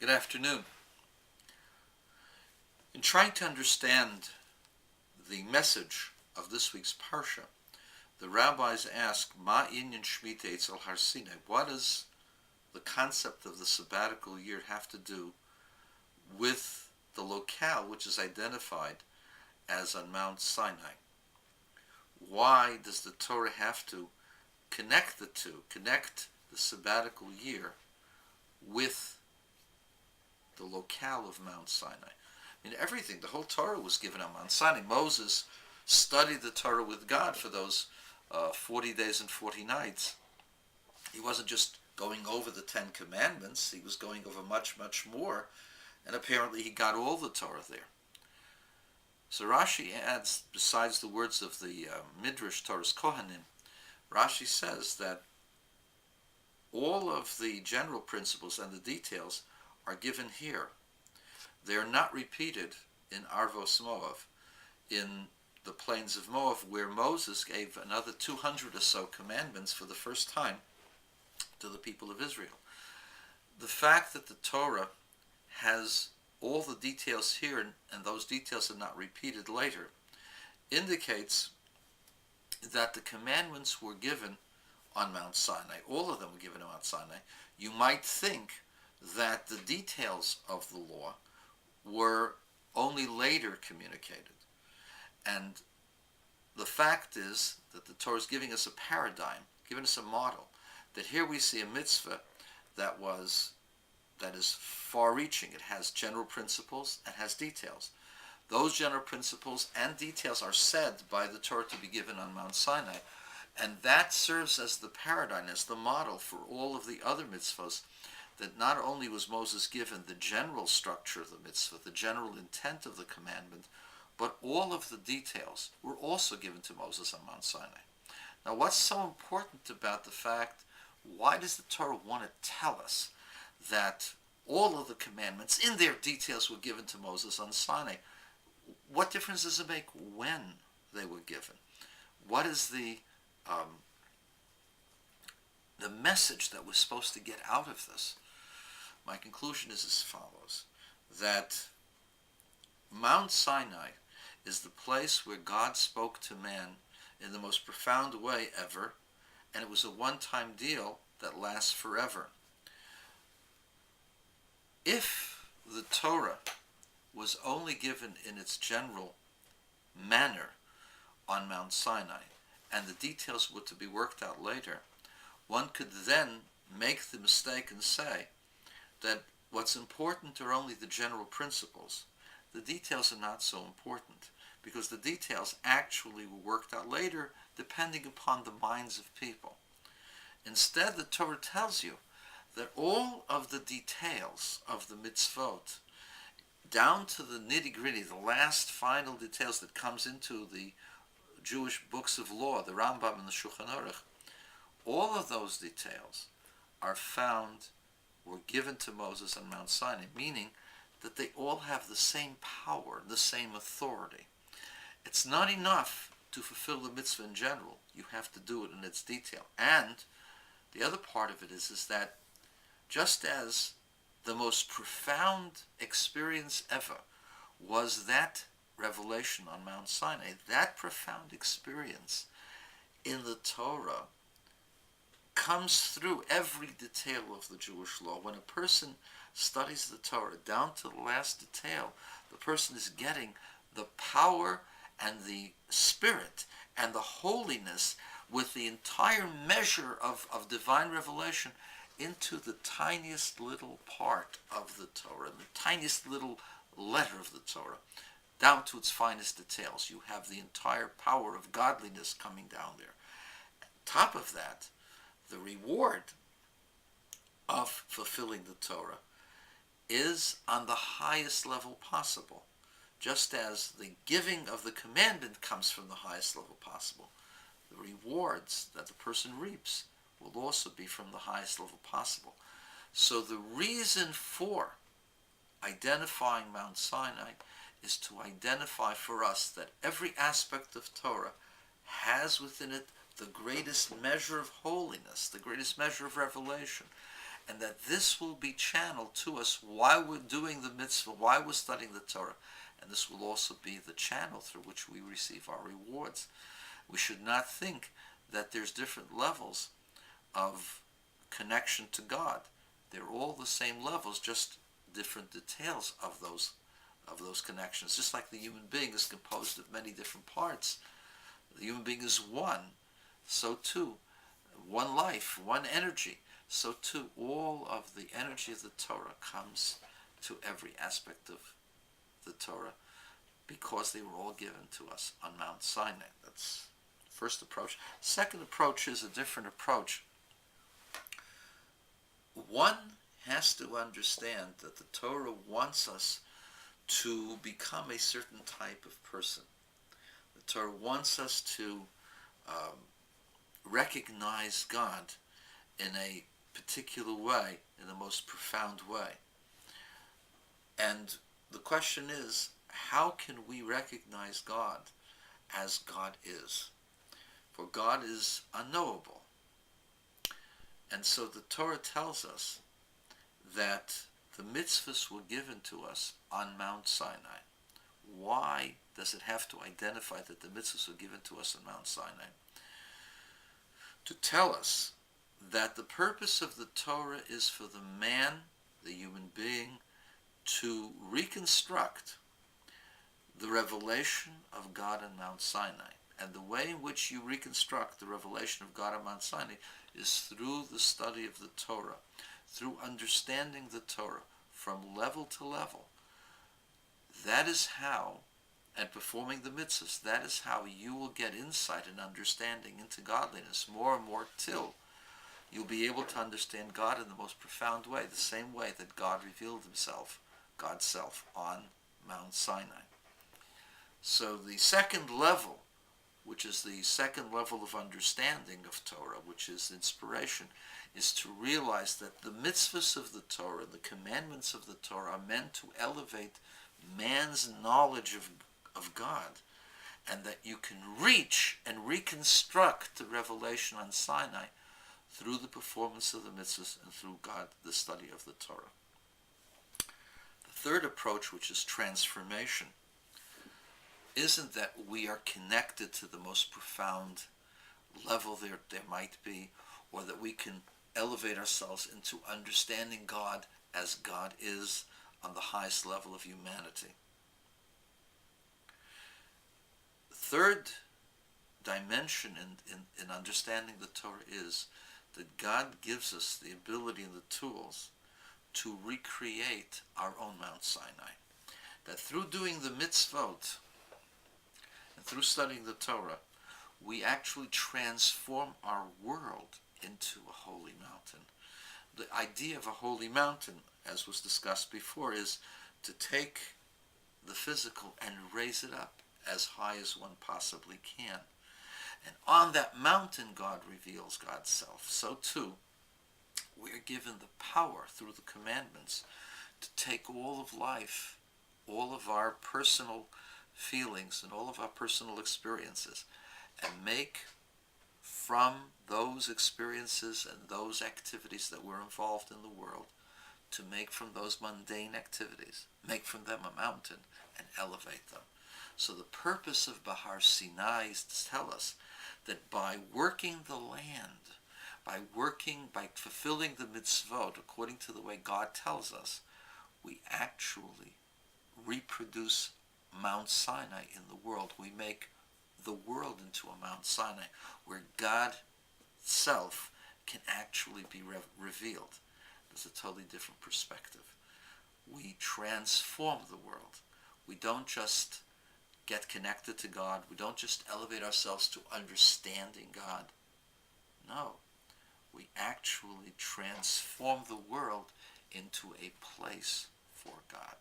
Good afternoon. In trying to understand the message of this week's Parsha, the rabbis ask, Ma inyan Shemitah etzel Har Sinai? What does the concept of the sabbatical year have to do with the locale which is identified as on Mount Sinai? Why does the Torah have to connect the two, connect the sabbatical year with the locale of Mount Sinai? I mean, everything, the whole Torah was given on Mount Sinai. Moses studied the Torah with God for those 40 days and 40 nights. He wasn't just going over the 10 Commandments, he was going over much, much more, and apparently he got all the Torah there. So Rashi adds, besides the words of the Midrash Torah's Kohanim, Rashi says that all of the general principles and the details are given here. They are not repeated in Arvos Moav, in the plains of Moab, where Moses gave another 200 or so commandments for the first time to the people of Israel. The fact that the Torah has all the details here, and those details are not repeated later, indicates that the commandments were given on Mount Sinai. All of them were given on Mount Sinai. You might think that the details of the law were only later communicated. And the fact is that the Torah is giving us a paradigm, giving us a model, that here we see a mitzvah that is far-reaching. It has general principles and has details. Those general principles and details are said by the Torah to be given on Mount Sinai, and that serves as the paradigm, as the model for all of the other mitzvahs, that not only was Moses given the general structure of the mitzvah, the general intent of the commandment, but all of the details were also given to Moses on Mount Sinai. Now, what's so important about the fact, why does the Torah want to tell us that all of the commandments in their details were given to Moses on Sinai? What difference does it make when they were given? What is the message that we're supposed to get out of this? My conclusion is as follows, that Mount Sinai is the place where God spoke to man in the most profound way ever, and it was a one-time deal that lasts forever. If the Torah was only given in its general manner on Mount Sinai, and the details were to be worked out later, one could then make the mistake and say that what's important are only the general principles. The details are not so important, because the details actually were worked out later depending upon the minds of people. Instead, the Torah tells you that all of the details of the mitzvot, down to the nitty-gritty, the last final details that comes into the Jewish books of law, the Rambam and the Shulchan Aruch, all of those details were given to Moses on Mount Sinai, meaning that they all have the same power, the same authority. It's not enough to fulfill the mitzvah in general. You have to do it in its detail. And the other part of it is that just as the most profound experience ever was that revelation on Mount Sinai, that profound experience in the Torah comes through every detail of the Jewish law. When a person studies the Torah down to the last detail, the person is getting the power and the spirit and the holiness with the entire measure of divine revelation into the tiniest little part of the Torah, the tiniest little letter of the Torah, down to its finest details. You have the entire power of godliness coming down there. On top of that, the reward of fulfilling the Torah is on the highest level possible, just as the giving of the commandment comes from the highest level possible. The rewards that the person reaps will also be from the highest level possible. So the reason for identifying Mount Sinai is to identify for us that every aspect of Torah has within it the greatest measure of holiness, the greatest measure of revelation. and that this will be channeled to us while we're doing the mitzvah, while we're studying the Torah. And this will also be the channel through which we receive our rewards. We should not think that there's different levels of connection to God. They're all the same levels, just different details of those connections. Just like the human being is composed of many different parts. The human being is one. So too, one life, one energy. So too, all of the energy of the Torah comes to every aspect of the Torah because they were all given to us on Mount Sinai. That's the first approach. Second approach is a different approach. One has to understand that the Torah wants us to become a certain type of person. The Torah wants us to recognize God in a particular way, in the most profound way. And the question is, how can we recognize God as God is? For God is unknowable. And so the Torah tells us that the mitzvahs were given to us on Mount Sinai. Why does it have to identify that the mitzvahs were given to us on Mount Sinai? To tell us that the purpose of the Torah is for the man, the human being, to reconstruct the revelation of God on Mount Sinai. And the way in which you reconstruct the revelation of God on Mount Sinai is through the study of the Torah, through understanding the Torah from level to level. That is how, and performing the mitzvahs, that is how you will get insight and understanding into godliness more and more till you'll be able to understand God in the most profound way, the same way that God revealed himself, God's self, on Mount Sinai. So the second level, which is the second level of understanding of Torah, which is inspiration, is to realize that the mitzvahs of the Torah, the commandments of the Torah, are meant to elevate man's knowledge of God, and that you can reach and reconstruct the revelation on Sinai through the performance of the mitzvahs and through God, the study of the Torah. The third approach, which is transformation, isn't that we are connected to the most profound level there might be, or that we can elevate ourselves into understanding God as God is on the highest level of humanity. The third dimension in understanding the Torah is that God gives us the ability and the tools to recreate our own Mount Sinai. That through doing the mitzvot and through studying the Torah, we actually transform our world into a holy mountain. The idea of a holy mountain, as was discussed before, is to take the physical and raise it up as high as one possibly can. And on that mountain, God reveals God's self. So too, we are given the power through the commandments to take all of life, all of our personal feelings and all of our personal experiences, and make from those experiences and those activities that we're involved in the world, to make from those mundane activities, make from them a mountain and elevate them. So the purpose of Bahar Sinai is to tell us that by working the land, by fulfilling the mitzvot according to the way God tells us, we actually reproduce Mount Sinai in the world. We make the world into a Mount Sinai where God self can actually be revealed. There's a totally different perspective. We transform the world. We don't just get connected to God. We don't just elevate ourselves to understanding God. No. We actually transform the world into a place for God.